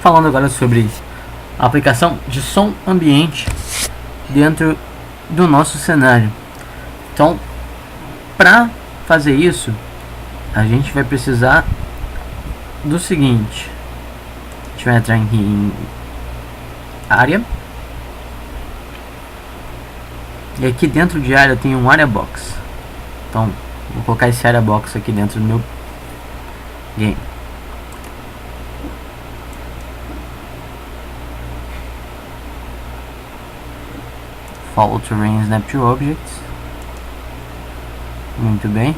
falando agora sobre a aplicação de som ambiente dentro do nosso cenário. Então, para fazer isso, a gente vai precisar do seguinte: a gente vai entrar em área, e aqui dentro de área tem um Area Box. Então, vou colocar esse Area Box aqui dentro do meu game. Follow Terrain Snap to Objects. Muito bem.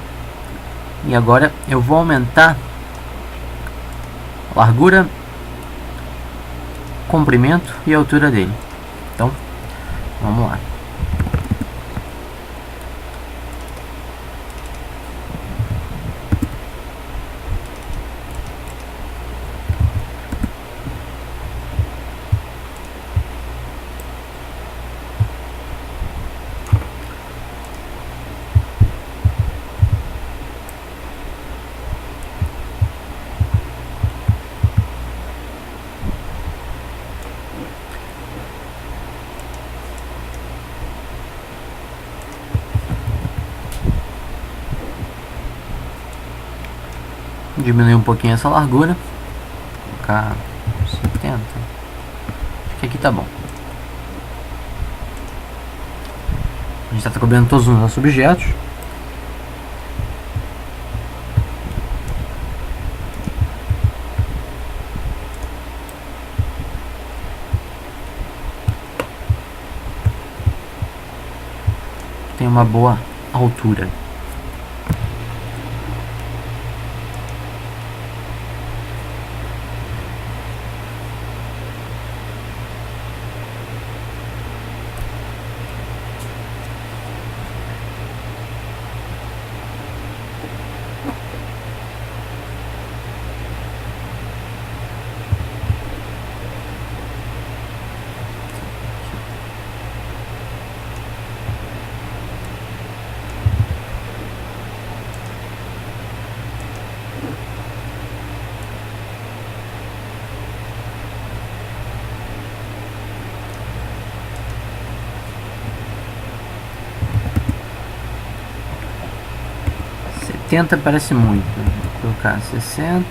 E agora eu vou aumentar a largura, comprimento e altura dele. Então, vamos lá. Diminuir um pouquinho essa largura, colocar 70. Acho que aqui tá bom. A gente está cobrindo todos os nossos objetos. Tem uma boa altura. Parece muito. Vou colocar 60,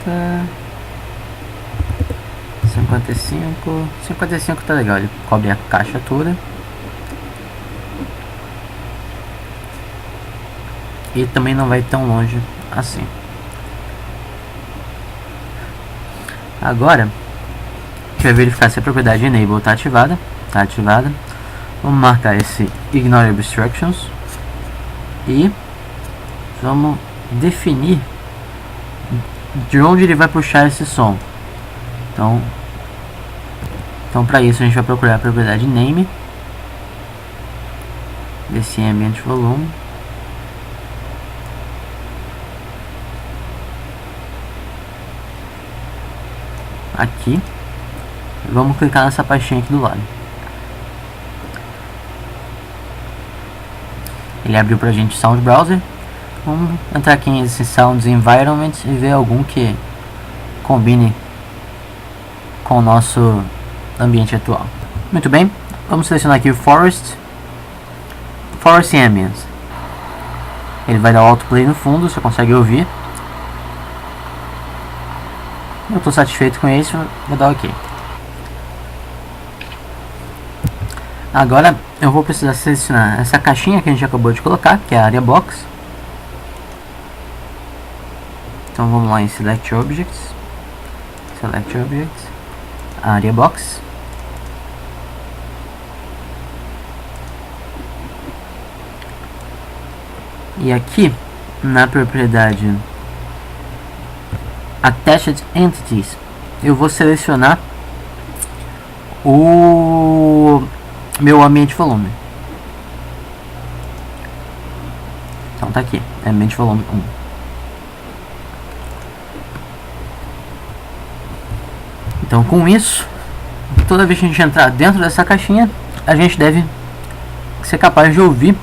55. 55 tá legal, ele cobre a caixa toda. E também não vai tão longe assim. Agora, a gente vai verificar se a propriedade Enable está ativada. Está ativada. Vamos marcar esse Ignore Obstructions. E vamos definir de onde ele vai puxar esse som. Então para isso a gente vai procurar a propriedade Name desse Ambient Volume. Aqui. Vamos clicar nessa pastinha aqui do lado. Ele abriu pra gente Sound Browser. Vamos entrar aqui em Sounds Environment e ver algum que combine com o nosso ambiente atual. Muito bem, vamos selecionar aqui o Forest Ambience. Ele vai dar o autoplay no fundo, você consegue ouvir. Eu estou satisfeito com isso, vou dar OK. Agora eu vou precisar selecionar essa caixinha que a gente acabou de colocar, que é a Area Box. Então vamos lá em Select Objects, Area Box. E aqui na propriedade Attached Entities, eu vou selecionar o meu ambiente volume. Então tá aqui, ambiente volume 1. Então com isso, toda vez que a gente entrar dentro dessa caixinha, a gente deve ser capaz de ouvir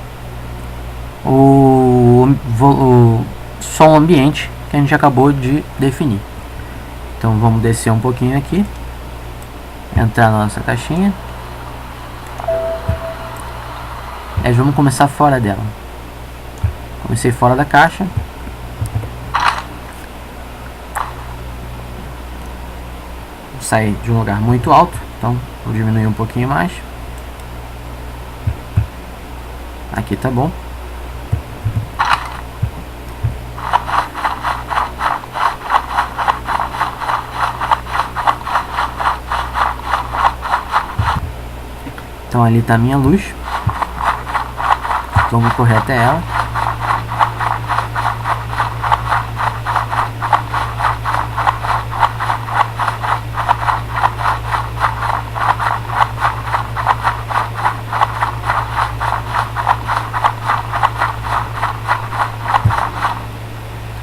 o som ambiente que a gente acabou de definir. Então vamos descer um pouquinho aqui. entrar na nossa caixinha. Vamos começar fora dela. Comecei fora da caixa. Vou sair de um lugar muito alto, então vou diminuir um pouquinho mais. Aqui tá bom. Então ali tá a minha luz. Vamos correr até ela.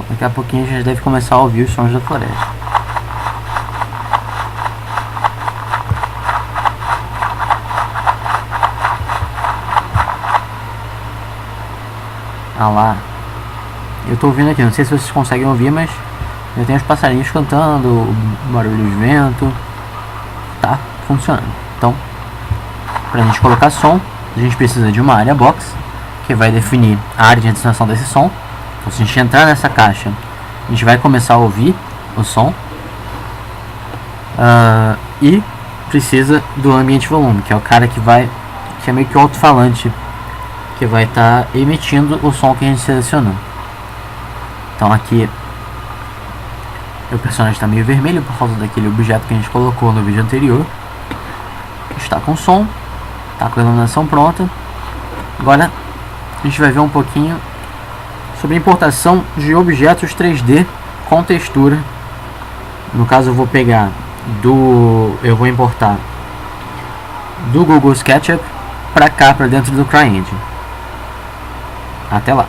Daqui a pouquinho a gente deve começar a ouvir os sons da floresta. Ah lá, eu tô ouvindo aqui, não sei se vocês conseguem ouvir, mas eu tenho os passarinhos cantando, o barulho de vento, tá funcionando. Então, pra gente colocar som, a gente precisa de uma área box, que vai definir a área de destinação desse som. Então, se a gente entrar nessa caixa, a gente vai começar a ouvir o som. E precisa do ambiente volume, que é o cara que é meio que o alto-falante, que vai estar emitindo o som que a gente selecionou. Então aqui o personagem está meio vermelho por causa daquele objeto que a gente colocou no vídeo anterior. Está com som, está com a iluminação pronta. Agora a gente vai ver um pouquinho sobre a importação de objetos 3D com textura. No caso eu vou importar do Google SketchUp para cá, para dentro do CryEngine. Até lá.